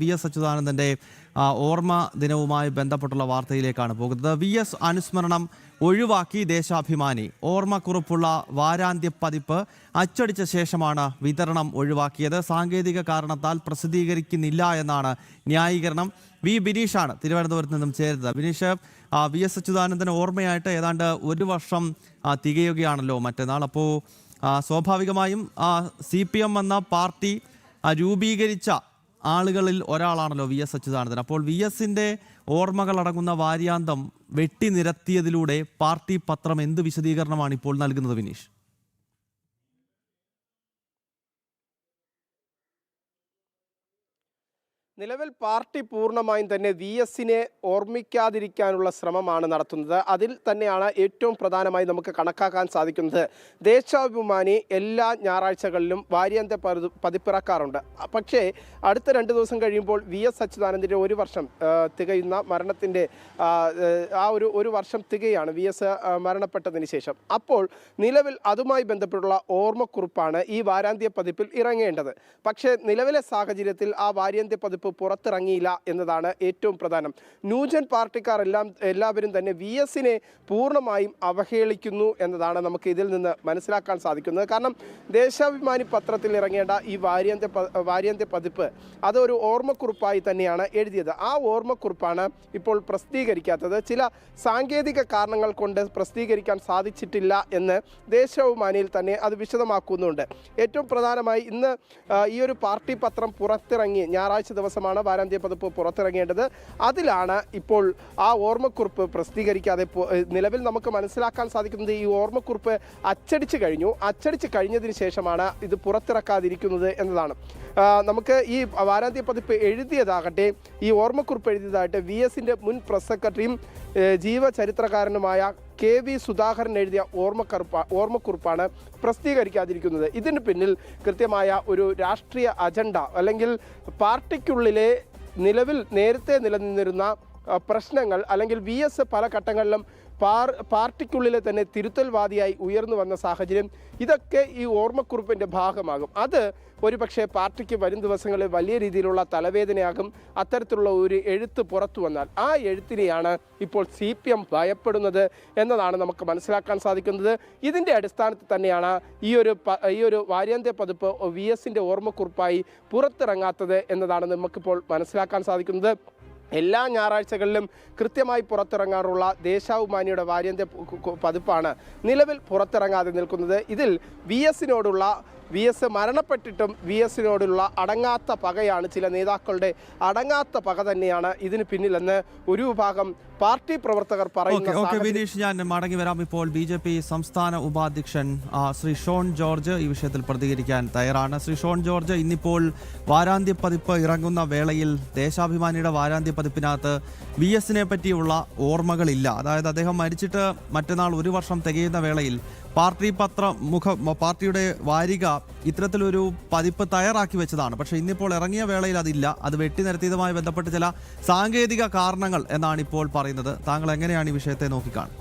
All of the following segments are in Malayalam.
വി.എസ്. അച്യുതാനന്ദന്റെ ഓർമ്മ ദിനവുമായി ബന്ധപ്പെട്ടുള്ള വാർത്തയിലേക്കാണ് പോകുന്നത്. വി.എസ്. അനുസ്മരണം ഒഴിവാക്കി ദേശാഭിമാനി. ഓർമ്മക്കുറിപ്പുള്ള വാരാന്ത്യ പതിപ്പ് അച്ചടിച്ച ശേഷമാണ് വിതരണം ഒഴിവാക്കിയത്. സാങ്കേതിക കാരണത്താൽ പ്രസിദ്ധീകരിക്കുന്നില്ല എന്നാണ് ന്യായീകരണം. വി ബിനീഷാണ് തിരുവനന്തപുരത്ത് നിന്നും ചേരുന്നത്. ബിനീഷ്, വി.എസ്. അച്യുതാനന്ദന് ഓർമ്മയായിട്ട് ഏതാണ്ട് ഒരു വർഷം തികയുകയാണല്ലോ മറ്റന്നാൾ. അപ്പോൾ സ്വാഭാവികമായും CPM എന്ന പാർട്ടി രൂപീകരിച്ച ആളുകളിൽ ഒരാളാണല്ലോ വി.എസ്. അച്യുതാനന്ദൻ. അപ്പോൾ വി.എസിന്റെ ഓർമ്മകളടങ്ങുന്ന വാര്യാന്തം വെട്ടിനിരത്തിയതിലൂടെ പാർട്ടി പത്രം എന്ത് വിശദീകരണമാണ് ഇപ്പോൾ നൽകുന്നത് വിനീഷ്? നിലവിൽ പാർട്ടി പൂർണ്ണമായും തന്നെ വി.എസിനെ ഓർമ്മിക്കാതിരിക്കാനുള്ള ശ്രമമാണ് നടത്തുന്നത്. അതിൽ തന്നെയാണ് ഏറ്റവും പ്രധാനമായി നമുക്ക് കണക്കാക്കാൻ സാധിക്കുന്നത്. ദേശാഭിമാനി എല്ലാ ഞായറാഴ്ചകളിലും വാര്യാന്ത്യ പതിപ്പിറക്കാറുണ്ട്. പക്ഷേ അടുത്ത 2 ദിവസം കഴിയുമ്പോൾ വി.എസ്. അച്യുതാനന്ദൻ്റെ ഒരു വർഷം തികയുന്ന മരണത്തിൻ്റെ ഒരു വർഷം തികയാണ് വി.എസ്. മരണപ്പെട്ടതിന് ശേഷം. അപ്പോൾ നിലവിൽ അതുമായി ബന്ധപ്പെട്ടുള്ള ഓർമ്മക്കുറിപ്പാണ് ഈ വാരാന്ത്യ പതിപ്പിൽ ഇറങ്ങേണ്ടത്. പക്ഷേ നിലവിലെ സാഹചര്യത്തിൽ ആ വാരാന്ത്യ പതിപ്പ് പുറത്തിറങ്ങിയില്ല എന്നതാണ് ഏറ്റവും പ്രധാനം. ന്യൂജൻ പാർട്ടിക്കാർ എല്ലാവരും തന്നെ വി.എസിനെ പൂർണ്ണമായും അവഹേളിക്കുന്നു എന്നതാണ് നമുക്ക് ഇതിൽ നിന്ന് മനസ്സിലാക്കാൻ സാധിക്കുന്നത്. കാരണം ദേശാഭിമാനി പത്രത്തിൽ ഇറങ്ങേണ്ട ഈ വാരാന്ത്യ പതിപ്പ് അതൊരു ഓർമ്മക്കുറിപ്പായി തന്നെയാണ് എഴുതിയത്. ആ ഓർമ്മക്കുറിപ്പാണ് ഇപ്പോൾ പ്രസിദ്ധീകരിക്കാത്തത്. ചില സാങ്കേതിക കാരണങ്ങൾ കൊണ്ട് പ്രസിദ്ധീകരിക്കാൻ സാധിച്ചിട്ടില്ല എന്ന് ദേശാഭിമാനിയിൽ തന്നെ അത് വിശദമാക്കുന്നുണ്ട്. ഏറ്റവും പ്രധാനമായി ഇന്ന് ഈ ഒരു പാർട്ടി പത്രം പുറത്തിറങ്ങി ഞായറാഴ്ച ദിവസമാണ് വാരാന്ത്യ പതിപ്പ് പുറത്തിറങ്ങേണ്ടത്. അതിലാണ് ഇപ്പോൾ ആ ഓർമ്മക്കുറിപ്പ് പ്രസിദ്ധീകരിക്കാതെ നിലവിൽ നമുക്ക് മനസ്സിലാക്കാൻ സാധിക്കുന്നത് ഈ ഓർമ്മക്കുറിപ്പ് അച്ചടിച്ച് കഴിഞ്ഞതിന് ശേഷമാണ് ഇത് പുറത്തിറക്കാതിരിക്കുന്നത് എന്നതാണ്. നമുക്ക് ഈ വാരാന്ത്യ പതിപ്പ് എഴുതിയതാകട്ടെ, ഈ ഓർമ്മക്കുറിപ്പ് എഴുതിയതായിട്ട് വി.എസിൻ്റെ മുൻ പ്രസ് സെക്രട്ടറിയും ജീവചരിത്രകാരനുമായ KV സുധാകരൻ എഴുതിയ ഓർമ്മക്കുറിപ്പാണ് പ്രസിദ്ധീകരിക്കാതിരിക്കുന്നത്. ഇതിന് പിന്നിൽ കൃത്യമായ ഒരു രാഷ്ട്രീയ അജണ്ട അല്ലെങ്കിൽ പാർട്ടിക്കുള്ളിലെ നേരത്തെ നിലനിന്നിരുന്ന പ്രശ്നങ്ങൾ അല്ലെങ്കിൽ വി.എസ്. പല ഘട്ടങ്ങളിലും പാർട്ടിക്കുള്ളിലെ തന്നെ തിരുത്തൽവാദിയായി ഉയർന്നു വന്ന സാഹചര്യം, ഇതൊക്കെ ഈ ഓർമ്മക്കുറിപ്പിൻ്റെ ഭാഗമാകും. അത് ഒരുപക്ഷെ പാർട്ടിക്ക് വരും ദിവസങ്ങളിൽ വലിയ രീതിയിലുള്ള തലവേദനയാകും. അത്തരത്തിലുള്ള ഒരു എഴുത്ത് പുറത്തു വന്നാൽ ആ എഴുത്തിനെയാണ് ഇപ്പോൾ CPM ഭയപ്പെടുന്നത് എന്നതാണ് നമുക്ക് മനസ്സിലാക്കാൻ സാധിക്കുന്നത്. ഇതിൻ്റെ അടിസ്ഥാനത്തിൽ തന്നെയാണ് ഈ ഒരു വാരാന്ത്യ പതിപ്പ് വി.എസിൻ്റെ ഓർമ്മക്കുറിപ്പായി പുറത്തിറങ്ങാത്തത് എന്നതാണ് നമുക്കിപ്പോൾ മനസ്സിലാക്കാൻ സാധിക്കുന്നത്. എല്ലാ ഞായറാഴ്ചകളിലും കൃത്യമായി പുറത്തിറങ്ങാറുള്ള ദേശാഭിമാനിയുടെ വാരാന്ത്യ പതിപ്പാണ് നിലവിൽ പുറത്തിറങ്ങാതെ നിൽക്കുന്നത്. ഇതിൽ വി.എസ്. മരണപ്പെട്ടിട്ടും വി.എസിനോടുള്ള അടങ്ങാത്ത പകയാണ്, ചില നേതാക്കളുടെ അടങ്ങാത്ത പക തന്നെയാണ് ഇതിന് പിന്നിലെന്ന് ഒരു വിഭാഗം പാർട്ടി പ്രവർത്തകർ പറയുന്നു. വിനീഷ്, ഞാൻ മടങ്ങി വരാം. ഇപ്പോൾ BJP സംസ്ഥാന ഉപാധ്യക്ഷൻ ശ്രീ ഷോൺ ജോർജ് ഈ വിഷയത്തിൽ പ്രതികരിക്കാൻ തയ്യാറാണ്. ശ്രീ ഷോൺ ജോർജ്, ഇന്നിപ്പോൾ വാരാന്ത്യ പതിപ്പ് ഇറങ്ങുന്ന വേളയിൽ ദേശാഭിമാനിയുടെ വാരാന്ത്യ പതിപ്പിനകത്ത് വി.എസിനെ പറ്റിയുള്ള ഓർമ്മകളില്ല. അതായത് അദ്ദേഹം മരിച്ചിട്ട് മറ്റന്നാൾ ഒരു വർഷം തികയുന്ന വേളയിൽ പാർട്ടിയുടെ വാരിക ഇത്തരത്തിലൊരു പതിപ്പ് തയ്യാറാക്കി വെച്ചതാണ്. പക്ഷേ ഇന്നിപ്പോൾ ഇറങ്ങിയ വേളയിൽ അതില്ല. അത് വെട്ടിനിരത്തിയതുമായി ബന്ധപ്പെട്ട് ചില സാങ്കേതിക കാരണങ്ങൾ എന്നാണ് ഇപ്പോൾ പറയുന്നത്. താങ്കൾ എങ്ങനെയാണ് ഈ വിഷയത്തെ നോക്കിക്കാണുന്നത്?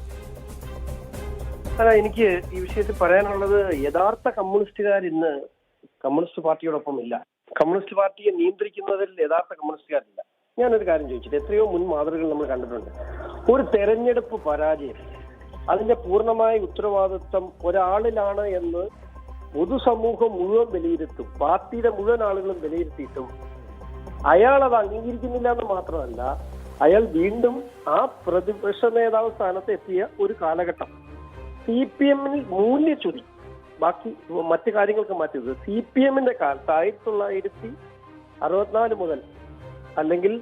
എനിക്ക് ഈ വിഷയത്തിൽ പറയാനുള്ളത്, യഥാർത്ഥ കമ്മ്യൂണിസ്റ്റുകാർ ഇന്ന് കമ്മ്യൂണിസ്റ്റ് പാർട്ടിയോടൊപ്പം ഇല്ല. കമ്മ്യൂണിസ്റ്റ് പാർട്ടിയെ നിയന്ത്രിക്കുന്നതിൽ യഥാർത്ഥ കമ്മ്യൂണിസ്റ്റുകാരില്ല. ഞാനൊരു കാര്യം ചോദിച്ചിട്ട്, എത്രയോ മുൻ മാതൃകകൾ നമ്മൾ കണ്ടിട്ടുണ്ട്. ഒരു തെരഞ്ഞെടുപ്പ് പരാജയം, അതിന്റെ പൂർണ്ണമായ ഉത്തരവാദിത്വം ഒരാളിലാണ് എന്ന് പൊതുസമൂഹം മുഴുവൻ വിലയിരുത്തും, പാർട്ടിയുടെ മുഴുവൻ ആളുകളും വിലയിരുത്തിയിട്ടും അയാൾ അത് അംഗീകരിക്കുന്നില്ല എന്ന് മാത്രമല്ല, അയാൾ വീണ്ടും ആ പ്രതിപക്ഷ നേതാവ് സ്ഥാനത്ത് എത്തിയ ഒരു കാലഘട്ടം. CPM-ൽ മൂല്യച്യുതി, ബാക്കി മറ്റു കാര്യങ്ങൾക്ക് മാറ്റിയത് CPM-ന്റെ കാലത്ത് 1964 മുതൽ അല്ലെങ്കിൽ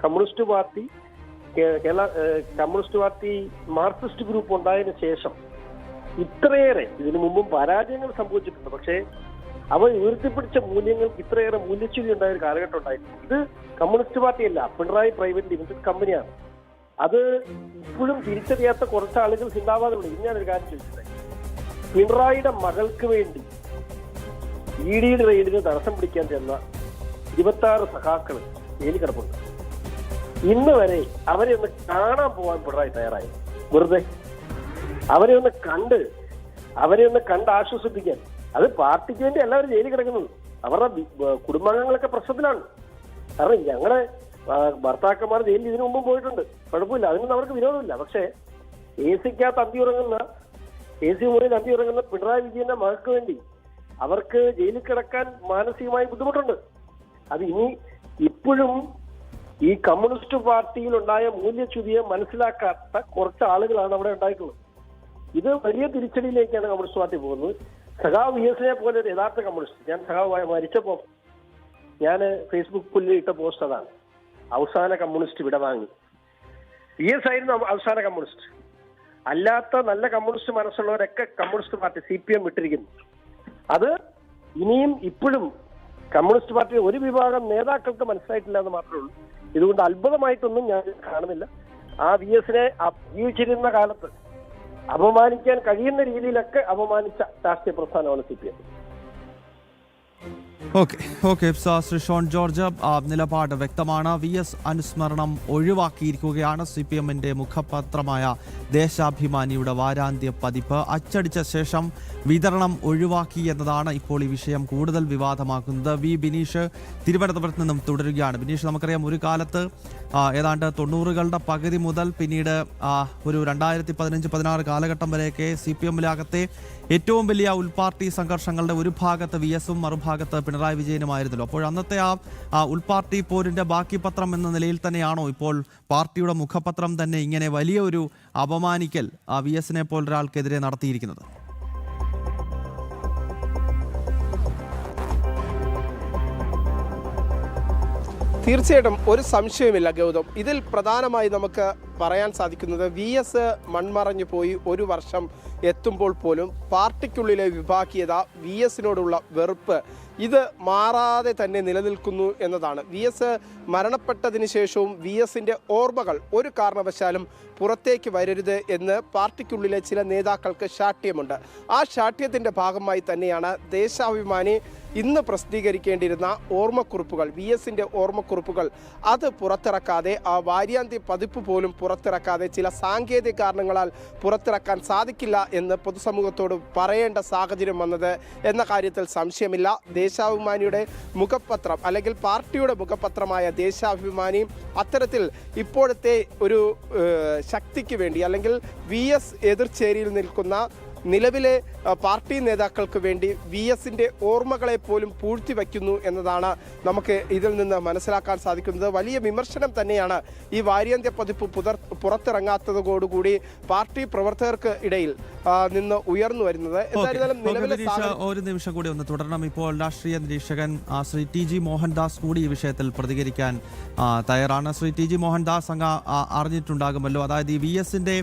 കമ്മ്യൂണിസ്റ്റ് പാർട്ടി മാർക്സിസ്റ്റ് ഗ്രൂപ്പ് ഉണ്ടായതിനു ശേഷം ഇത്രയേറെ, ഇതിനു മുമ്പും പരാജയങ്ങൾ സംഭവിച്ചിട്ടുണ്ട്, പക്ഷേ അവ ഉയർത്തിപ്പിടിച്ച മൂല്യങ്ങൾക്ക് ഇത്രയേറെ മൂല്യച്യുതി ഉണ്ടായ ഒരു കാലഘട്ടം ഉണ്ടായിരുന്നു. ഇത് കമ്മ്യൂണിസ്റ്റ് പാർട്ടിയല്ല, പിണറായി പ്രൈവറ്റ് ലിമിറ്റഡ് കമ്പനിയാണ്. അത് ഇപ്പോഴും തിരിച്ചറിയാത്ത കുറച്ച് ആളുകൾ സിന്ദാബാദുണ്ട്. ഞാനൊരു കാര്യം ചോദിച്ചത്, പിണറായിയുടെ മകൾക്ക് വേണ്ടി ED റെയ്ഡിന് തടസ്സം പിടിക്കാൻ ചെന്ന 26 സഖാക്കൾ ജയിലിൽ കിടപ്പുണ്ട്. ഇന്ന് വരെ അവരെ ഒന്ന് കാണാൻ പോകാൻ പിണറായി തയ്യാറായി. വെറുതെ അവരെ ഒന്ന് കണ്ട് ആശ്വസിപ്പിക്കാൻ. അത് പാർട്ടിക്ക് വേണ്ടി എല്ലാവരും ജയിലിൽ കിടക്കുന്നത്, അവരുടെ കുടുംബാംഗങ്ങളൊക്കെ പ്രശ്നത്തിലാണ്. കാരണം ഞങ്ങളുടെ ഭർത്താക്കന്മാർ ജയിലിൽ ഇതിനു മുമ്പും പോയിട്ടുണ്ട്, കുഴപ്പമില്ല, അതിനൊന്നും അവർക്ക് വിരോധമില്ല. പക്ഷേ AC-ക്കകത്ത് AC മുറിയിൽ അന്തി ഉറങ്ങുന്ന പിണറായി വിജയന്റെ മകൾക്ക് വേണ്ടി അവർക്ക് ജയിലിൽ കിടക്കാൻ മാനസികമായി ബുദ്ധിമുട്ടുണ്ട്. അത് ഇപ്പോഴും ഈ കമ്മ്യൂണിസ്റ്റ് പാർട്ടിയിൽ ഉണ്ടായ മൂല്യച്യുതിയെ മനസ്സിലാക്കാത്ത കുറച്ച് ആളുകളാണ് അവിടെ ഉണ്ടായിട്ടുള്ളത്. ഇത് വലിയ തിരിച്ചടിയിലേക്കാണ് കമ്മ്യൂണിസ്റ്റ് പാർട്ടി പോകുന്നത്. സഖാവ് VS പോലെ ഒരു യഥാർത്ഥ കമ്മ്യൂണിസ്റ്റ്, ഞാൻ സഖാവ് മരിച്ചപ്പോ ഞാൻ ഫേസ്ബുക്കിൽ ഇട്ട പോസ്റ്റ് അതാണ്, അവസാന കമ്മ്യൂണിസ്റ്റ് വിടവാങ്ങി. VS ആയിരുന്നു അവസാന കമ്മ്യൂണിസ്റ്റ്. അല്ലാത്ത നല്ല കമ്മ്യൂണിസ്റ്റ് മനസ്സുള്ളവരൊക്കെ കമ്മ്യൂണിസ്റ്റ് പാർട്ടി CPM വിട്ടിരിക്കുന്നു. അത് ഇപ്പോഴും കമ്മ്യൂണിസ്റ്റ് പാർട്ടി ഒരു വിഭാഗം നേതാക്കൾക്ക് മനസ്സിലായിട്ടില്ല എന്ന് മാത്രമേ ഉള്ളൂ. ഇതുകൊണ്ട് അത്ഭുതമായിട്ടൊന്നും ഞാൻ കാണുന്നില്ല. ആ VS-നെ ജീവിച്ചിരുന്ന കാലത്ത് അപമാനിക്കാൻ കഴിയുന്ന രീതിയിലൊക്കെ അപമാനിച്ച രാഷ്ട്രീയ പ്രസ്ഥാനമാണ് CPM. ഓക്കെ ശ്രീ ഷോൺ ജോർജ്, നിലപാട് വ്യക്തമാണ്. VS അനുസ്മരണം ഒഴിവാക്കിയിരിക്കുകയാണ്. CPM-ന്റെ മുഖപത്രമായ ദേശാഭിമാനിയുടെ വാരാന്ത്യ പതിപ്പ് അച്ചടിച്ച ശേഷം വിതരണം ഒഴിവാക്കി എന്നതാണ് ഇപ്പോൾ ഈ വിഷയം കൂടുതൽ വിവാദമാക്കുന്നത്. ബിനീഷ് തിരുവനന്തപുരത്ത് നിന്നും തുടരുകയാണ്. ബിനീഷ്, നമുക്കറിയാം ഒരു കാലത്ത് ഏതാണ്ട് 90കളുടെ പകുതി മുതൽ പിന്നീട് ഒരു 2015-16 കാലഘട്ടം വരെയൊക്കെ CPM-ലാകത്തെ ഏറ്റവും വലിയ ഉൾപാർട്ടി സംഘർഷങ്ങളുടെ ഒരു ഭാഗത്ത് VS-ഉം മറുഭാഗത്ത് പിണറായി വിജയനുമായിരുന്നല്ലോ. അപ്പോൾ അന്നത്തെ ആ ഉൾപാർട്ടി പോരിന്റെ ബാക്കി പത്രം എന്ന നിലയിൽ തന്നെയാണോ ഇപ്പോൾ പാർട്ടിയുടെ മുഖപത്രം തന്നെ ഇങ്ങനെ വലിയൊരു അപമാനിക്കൽ VS-നെ പോലൊരാൾക്കെതിരെ നടത്തിയിരിക്കുന്നത്? തീർച്ചയായിട്ടും ഒരു സംശയമില്ല ഗൗതം. ഇതിൽ പ്രധാനമായി നമുക്ക് പറയാൻ സാധിക്കുന്നത് VS മൺമറഞ്ഞു പോയി ഒരു വർഷം എത്തുമ്പോൾ പോലും പാർട്ടിക്കുള്ളിലെ വിഭാഗീയത, VS-നോടുള്ള വെറുപ്പ് ഇത് മാറാതെ തന്നെ നിലനിൽക്കുന്നു എന്നതാണ്. VS മരണപ്പെട്ടതിന് ശേഷവും VS-ന്റെ ഓർമ്മകൾ ഒരു കാരണവശാലും പുറത്തേക്ക് വരരുത് എന്ന് പാർട്ടിക്കുള്ളിലെ ചില നേതാക്കൾക്ക് ശാഠ്യമുണ്ട്. ആ ശാഠ്യത്തിൻ്റെ ഭാഗമായി തന്നെയാണ് ദേശാഭിമാനി ഇന്ന് പ്രസിദ്ധീകരിക്കേണ്ടിയിരുന്ന ഓർമ്മക്കുറിപ്പുകൾ, VS-ന്റെ ഓർമ്മക്കുറിപ്പുകൾ അത് പുറത്തിറക്കാതെ, ആ വാര്യാന്ത്യ പതിപ്പ് പോലും പുറത്തിറക്കാതെ, ചില സാങ്കേതിക കാരണങ്ങളാൽ പുറത്തിറക്കാൻ സാധിക്കില്ല എന്ന് പൊതുസമൂഹത്തോട് പറയേണ്ട സാഹചര്യം വന്നത് എന്ന കാര്യത്തിൽ സംശയമില്ല. ദേശാഭിമാനിയുടെ മുഖപത്രം അല്ലെങ്കിൽ പാർട്ടിയുടെ മുഖപത്രമായ ദേശാഭിമാനി അത്തരത്തിൽ ഇപ്പോഴത്തെ ഒരു ശക്തിക്ക് വേണ്ടി അല്ലെങ്കിൽ VS എതിർചേരിയിൽ നിൽക്കുന്ന നിലവിലെ പാർട്ടി നേതാക്കൾക്ക് വേണ്ടി VS-ന്റെ ഓർമ്മകളെ പോലും പൂഴ്ത്തി വയ്ക്കുന്നു എന്നതാണ് നമുക്ക് ഇതിൽ നിന്ന് മനസ്സിലാക്കാൻ സാധിക്കുന്നത്. വലിയ വിമർശനം തന്നെയാണ് ഈ വാര്യാന്ത്യ പതിപ്പ് പുറത്തിറങ്ങാത്തതോടുകൂടി പാർട്ടി പ്രവർത്തകർക്ക് ഇടയിൽ നിന്ന് ഉയർന്നു വരുന്നത്. എന്തായാലും ഒരു നിമിഷം കൂടി ഒന്ന് തുടരണം. ഇപ്പോൾ രാഷ്ട്രീയ നിരീക്ഷകൻ ശ്രീ TG മോഹൻദാസ് കൂടി ഈ വിഷയത്തിൽ പ്രതികരിക്കാൻ തയ്യാറാണ്. ശ്രീ TG മോഹൻദാസ് അങ്ങ് അറിഞ്ഞിട്ടുണ്ടാകുമല്ലോ, അതായത് ഈ VS-ന്റെ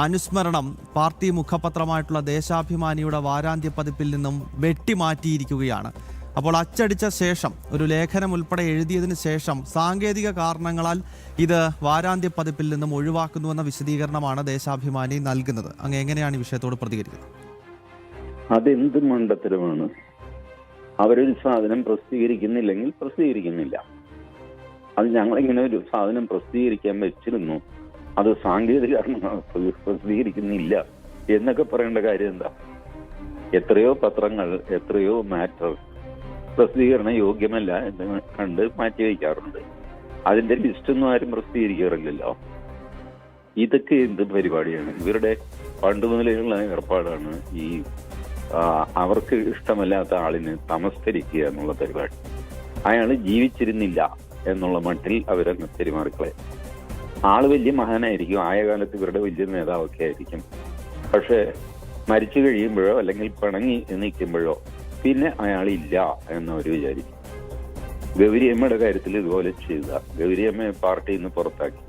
അനുസ്മരണം പാർട്ടി മുഖപത്രമായിട്ടുള്ള ദേശാഭിമാനിയുടെ വാരാന്ത്യ പതിപ്പിൽ നിന്നും വെട്ടിമാറ്റിയിരിക്കുകയാണ്. അപ്പോൾ അച്ചടിച്ച ശേഷം ഒരു ലേഖനം ഉൾപ്പെടെ എഴുതിയതിന് ശേഷം സാങ്കേതിക കാരണങ്ങളാൽ ഇത് വാരാന്ത്യ പതിപ്പിൽ നിന്നും ഒഴിവാക്കുന്നുവെന്ന വിശദീകരണമാണ് ദേശാഭിമാനി നൽകുന്നത്. അങ്ങ് എങ്ങനെയാണ് ഈ വിഷയത്തോട് പ്രതികരിക്കുന്നത്? അതെന്ത് മണ്ടത്തരമാണ്. അവരൊരു സാധനം പ്രസിദ്ധീകരിക്കുന്നില്ലെങ്കിൽ പ്രസിദ്ധീകരിക്കുന്നില്ല. അത് ഞങ്ങളിങ്ങനെ ഒരു സാധനം പ്രസിദ്ധീകരിക്കാൻ വെച്ചിരുന്നു, അത് സാങ്കേതിക കാരണമാണ് പ്രസിദ്ധീകരിക്കുന്നില്ല എന്നൊക്കെ പറയേണ്ട കാര്യം എന്താ? എത്രയോ പത്രങ്ങൾ, എത്രയോ മാറ്റർ പ്രസിദ്ധീകരണ യോഗ്യമല്ല എന്ന് കണ്ട് മാറ്റിവെക്കാറുണ്ട്. അതിന്റെ ലിസ്റ്റൊന്നും ആരും പ്രസിദ്ധീകരിക്കാറില്ലല്ലോ. ഇതൊക്കെ എന്ത് പരിപാടിയാണ്? ഇവരുടെ പണ്ട് മുതലുള്ള ഏർപ്പാടാണ് ഈ അവർക്ക് ഇഷ്ടമല്ലാത്ത ആളിനെ തമസ്കരിക്കുക എന്നുള്ള പരിപാടി. അയാൾ ജീവിച്ചിരുന്നില്ല എന്നുള്ള മട്ടിൽ അവരങ്ങ് പെരുമാറിക്കളയും. ആള് വലിയ മഹാനായിരിക്കും, ആയ കാലത്ത് ഇവരുടെ വലിയ നേതാവൊക്കെ ആയിരിക്കും. പക്ഷെ മരിച്ചു കഴിയുമ്പോഴോ അല്ലെങ്കിൽ പിണങ്ങി നിൽക്കുമ്പോഴോ പിന്നെ അയാളില്ല എന്നവർ വിചാരിക്കും. ഗൗരിയമ്മയുടെ കാര്യത്തിൽ ഇതുപോലെ ചെയ്ത, ഗൗരിയമ്മയെ പാർട്ടിയിൽ നിന്ന് പുറത്താക്കി.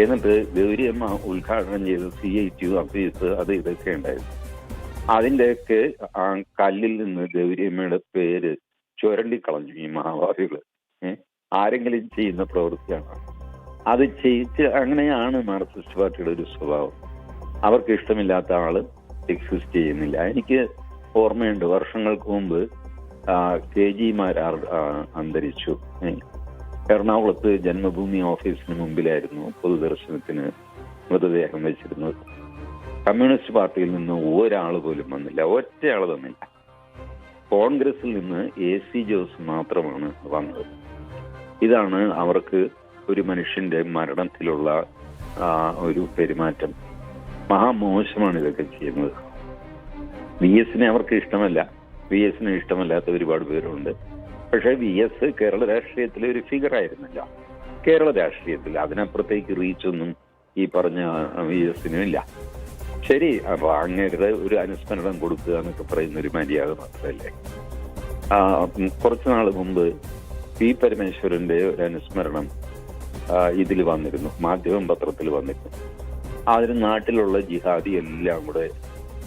എന്നിട്ട് ഗൗരിയമ്മ ഉദ്ഘാടനം ചെയ്ത CITU ഓഫീസ് അത് ഇതൊക്കെ ഉണ്ടായിരുന്നു. അതിൻ്റെയൊക്കെ ആ കല്ലിൽ നിന്ന് ഗൗരിയമ്മയുടെ പേര് ചുരണ്ടിക്കളഞ്ഞു ഈ മഹാഭാവികൾ. ആരെങ്കിലും ചെയ്യുന്ന പ്രവൃത്തിയാണ് അത് ചെയ്യിച്ച്. അങ്ങനെയാണ് മാർക്സിസ്റ്റ് പാർട്ടിയുടെ ഒരു സ്വഭാവം. അവർക്ക് ഇഷ്ടമില്ലാത്ത ആള് എക്സിസ്റ്റ് ചെയ്യുന്നില്ല. എനിക്ക് ഓർമ്മയുണ്ട്, വർഷങ്ങൾക്ക് മുമ്പ് KG മാരാർ അന്തരിച്ചു. എറണാകുളത്ത് ജന്മഭൂമി ഓഫീസിന് മുമ്പിലായിരുന്നു പൊതുദർശനത്തിന് മൃതദേഹം വെച്ചിരുന്നത്. കമ്മ്യൂണിസ്റ്റ് പാർട്ടിയിൽ നിന്ന് ഒരാൾ പോലും വന്നില്ല, ഒറ്റയാൾ വന്നില്ല. കോൺഗ്രസിൽ നിന്ന് AC ജോസ് മാത്രമാണ് വന്നത്. ഇതാണ് അവർക്ക് ഒരു മനുഷ്യന്റെ മരണത്തിലുള്ള ഒരു പെരുമാറ്റം. മഹാമോശമാണ് ഇതൊക്കെ ചെയ്യുന്നത്. വി എസിനെ അവർക്ക് ഇഷ്ടമല്ല, വി എസിനെ ഇഷ്ടമല്ലാത്ത ഒരുപാട് പേരുണ്ട്. പക്ഷെ വി എസ് കേരള രാഷ്ട്രീയത്തിലെ ഒരു ഫിഗർ ആയിരുന്നില്ല. കേരള രാഷ്ട്രീയത്തിൽ അതിനപ്പുറത്തേക്ക് റീച്ചൊന്നും ഈ പറഞ്ഞ വി എസിനും ഇല്ല. ശരി, അപ്പൊ അങ്ങേരുടെ ഒരു അനുസ്മരണം കൊടുക്കുക എന്നൊക്കെ പറയുന്ന ഒരു മര്യാദ മാത്രമല്ലേ. കുറച്ചു നാൾ മുമ്പ് പി പരമേശ്വരന്റെ ഒരു അനുസ്മരണം ഇതിൽ വന്നിരുന്നു, മാധ്യമം പത്രത്തിൽ വന്നിരുന്നു. അതിന് നാട്ടിലുള്ള ജിഹാദി എല്ലാം കൂടെ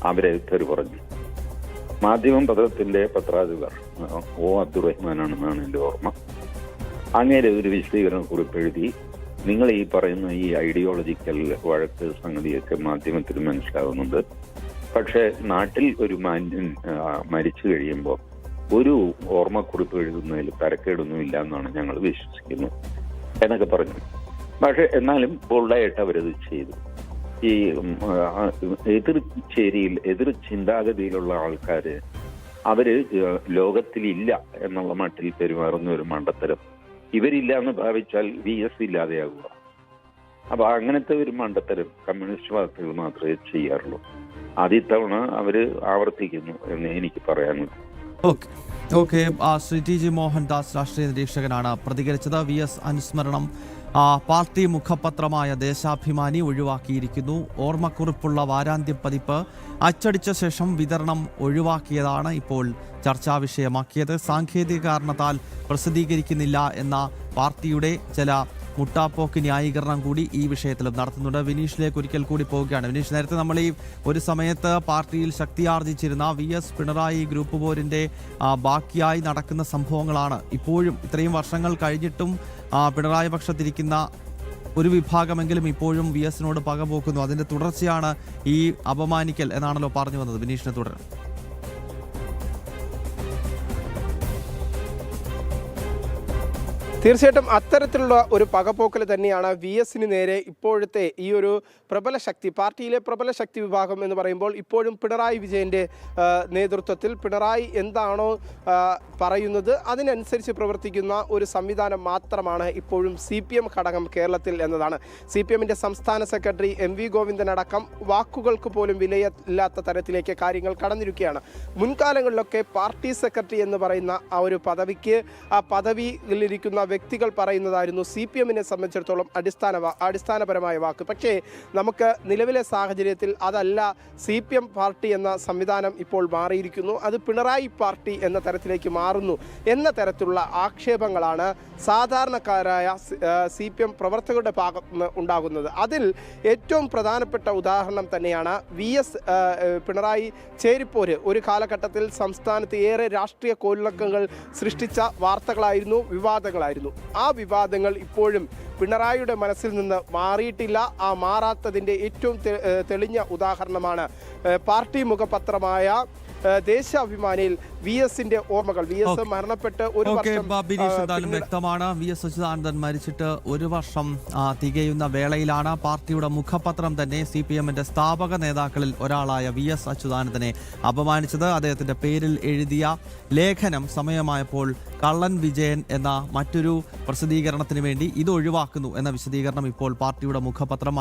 അവരെ തെറി പറഞ്ഞു. മാധ്യമം പത്രത്തിന്റെ പത്രാധിപർ ഒ അബ്ദുറഹ്മാനാണെന്നാണ് എൻ്റെ ഓർമ്മ. അങ്ങേരെ ഒരു വിശദീകരണ കുറിപ്പ് എഴുതി, നിങ്ങൾ ഈ പറയുന്ന ഈ ഐഡിയോളജിക്കൽ വഴക്ക് സംഗതിയൊക്കെ മാധ്യമത്തിന് മനസ്സിലാവുന്നുണ്ട്. പക്ഷെ നാട്ടിൽ ഒരു മാന്യൻ മരിച്ചു കഴിയുമ്പോൾ ഒരു ഓർമ്മക്കുറിപ്പ് എഴുതുന്നതിൽ തരക്കേടൊന്നും ഇല്ല എന്നാണ് ഞങ്ങൾ വിശ്വസിക്കുന്നത് എന്നൊക്കെ പറഞ്ഞു. പക്ഷെ എന്നാലും ബോൾഡായിട്ട് അവരത് ചെയ്തു. ഈ എതിർ ചേരിയിൽ എതിർ ചിന്താഗതിയിലുള്ള ആൾക്കാര് അവര് ലോകത്തിലില്ല എന്നുള്ള മട്ടിൽ പെരുമാറുന്ന ഒരു മണ്ടത്തരം ഇവരില്ല എന്ന് ഭാവിച്ചാൽ വി എസ് ഇല്ലാതെയാകുക. അപ്പൊ അങ്ങനത്തെ ഒരു മണ്ടത്തരം കമ്മ്യൂണിസ്റ്റ് പാർട്ടികൾ മാത്രമേ ചെയ്യാറുള്ളൂ. ആദ്യത്തവണ അവര് ആവർത്തിക്കുന്നു എന്ന് എനിക്ക് പറയാനുള്ളൂ. Okay Shri T G Mohandas രാഷ്ട്രീയ നിരീക്ഷകനാണ് പ്രതികരിച്ചത്. വി എസ് അനുസ്മരണം പാർട്ടി മുഖപത്രമായ ദേശാഭിമാനി ഒഴിവാക്കിയിരിക്കുന്നു. ഓർമ്മക്കുറിപ്പുള്ള വാരാന്ത്യ പതിപ്പ് അച്ചടിച്ച ശേഷം വിതരണം ഒഴിവാക്കിയതാണ് ഇപ്പോൾ ചർച്ചാ വിഷയമാക്കിയത്. സാങ്കേതിക കാരണത്താൽ പ്രസിദ്ധീകരിക്കുന്നില്ല എന്ന പാർട്ടിയുടെ ചില മുട്ടാപ്പോക്ക് ന്യായീകരണം കൂടി ഈ വിഷയത്തിലും നടത്തുന്നുണ്ട്. വിനീഷിലേക്ക് ഒരിക്കൽ കൂടി പോവുകയാണ്. വിനീഷ്, നേരത്തെ നമ്മൾ ഈ ഒരു സമയത്ത് പാർട്ടിയിൽ ശക്തിയാർജിച്ചിരുന്ന വി എസ് പിണറായി ഗ്രൂപ്പ് പോരിൻ്റെ ബാക്കിയായി നടക്കുന്ന സംഭവങ്ങളാണ് ഇപ്പോഴും ഇത്രയും വർഷങ്ങൾ കഴിഞ്ഞിട്ടും പിണറായി പക്ഷത്തിരിക്കുന്ന ഒരു വിഭാഗമെങ്കിലും ഇപ്പോഴും വി എസിനോട് പകപോക്കുന്നു. അതിൻ്റെ തുടർച്ചയാണ് ഈ അപമാനിക്കൽ എന്നാണല്ലോ പറഞ്ഞു വന്നത്. വിനീഷിനെ തുടരും. തീർച്ചയായിട്ടും അത്തരത്തിലുള്ള ഒരു പകപോക്കൽ തന്നെയാണ് വി എസിന് നേരെ ഇപ്പോഴത്തെ ഈ ഒരു പ്രബല ശക്തി, പാർട്ടിയിലെ പ്രബല ശക്തി വിഭാഗം എന്ന് പറയുമ്പോൾ ഇപ്പോഴും പിണറായി വിജയൻ്റെ നേതൃത്വത്തിൽ പിണറായി എന്താണോ പറയുന്നത് അതിനനുസരിച്ച് പ്രവർത്തിക്കുന്ന ഒരു സംവിധാനം മാത്രമാണ് ഇപ്പോഴും CPM ഘടകം കേരളത്തിൽ എന്നതാണ്. CPMൻ്റെ സംസ്ഥാന സെക്രട്ടറി MV ഗോവിന്ദനടക്കം വാക്കുകൾക്ക് പോലും വിലയില്ലാത്ത തരത്തിലേക്ക് കാര്യങ്ങൾ കടന്നിരിക്കുകയാണ്. മുൻകാലങ്ങളിലൊക്കെ പാർട്ടി സെക്രട്ടറി എന്ന് പറയുന്ന ആ ഒരു പദവിക്ക് ആ പദവിയിലിരിക്കുന്ന വ്യക്തികൾ പറയുന്നതായിരുന്നു CPMനെ സംബന്ധിച്ചിടത്തോളം അടിസ്ഥാനപരമായ വാക്ക്. പക്ഷേ നമുക്ക് നിലവിലെ സാഹചര്യത്തിൽ അതല്ല CPM പാർട്ടി എന്ന സംവിധാനം ഇപ്പോൾ മാറിയിരിക്കുന്നു. അത് പിണറായി പാർട്ടി എന്ന തരത്തിലേക്ക് മാറുന്നു എന്ന തരത്തിലുള്ള ആക്ഷേപങ്ങളാണ് സാധാരണക്കാരായ CPM പ്രവർത്തകരുടെ ഭാഗത്ത് നിന്ന് ഉണ്ടാകുന്നത്. അതിൽ ഏറ്റവും പ്രധാനപ്പെട്ട ഉദാഹരണം തന്നെയാണ് VS പിണറായി ചേരിപ്പോര്. ഒരു കാലഘട്ടത്തിൽ സംസ്ഥാനത്ത് ഏറെ രാഷ്ട്രീയ കോലിളക്കങ്ങൾ സൃഷ്ടിച്ച വാർത്തകളായിരുന്നു, വിവാദങ്ങളായിരുന്നു. ആ വിവാദങ്ങൾ ഇപ്പോഴും പിണറായിയുടെ മനസ്സിൽ നിന്ന് മാറിയിട്ടില്ല. ആ മാറാത്തതിൻ്റെ ഏറ്റവും തെളിഞ്ഞ ഉദാഹരണമാണ് പാർട്ടി മുഖപത്രമായ ദേശാഭിമാനിയിൽ വി എസിന്റെ ഓർമ്മകൾ. വി എസ് മരണപ്പെട്ട് ഒരു വർഷം വ്യക്തമാണ്. വി എസ് അച്യുതാനന്ദൻ മരിച്ചിട്ട് ഒരു വർഷം തികയുന്ന വേളയിലാണ് പാർട്ടിയുടെ മുഖപത്രം തന്നെ CPMന്റെ സ്ഥാപക നേതാക്കളിൽ ഒരാളായ വി എസ് അച്യുതാനന്ദനെ അപമാനിച്ചത്. അദ്ദേഹത്തിന്റെ പേരിൽ എഴുതിയ ലേഖനം സമയമായപ്പോൾ കള്ളൻ വിജയൻ എന്ന മറ്റൊരു പ്രസിദ്ധീകരണത്തിന് വേണ്ടി ഇത് ഒഴിവാക്കുന്നു എന്ന വിശദീകരണം ഇപ്പോൾ പാർട്ടിയുടെ മുഖപത്രം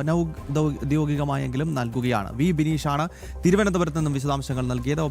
അനൗദ്യോഗികമായെങ്കിലും നൽകുകയാണ്. വി ബിനീഷാണ് തിരുവനന്തപുരത്ത് നിന്നും വിശദാംശങ്ങൾ നൽകിയത്.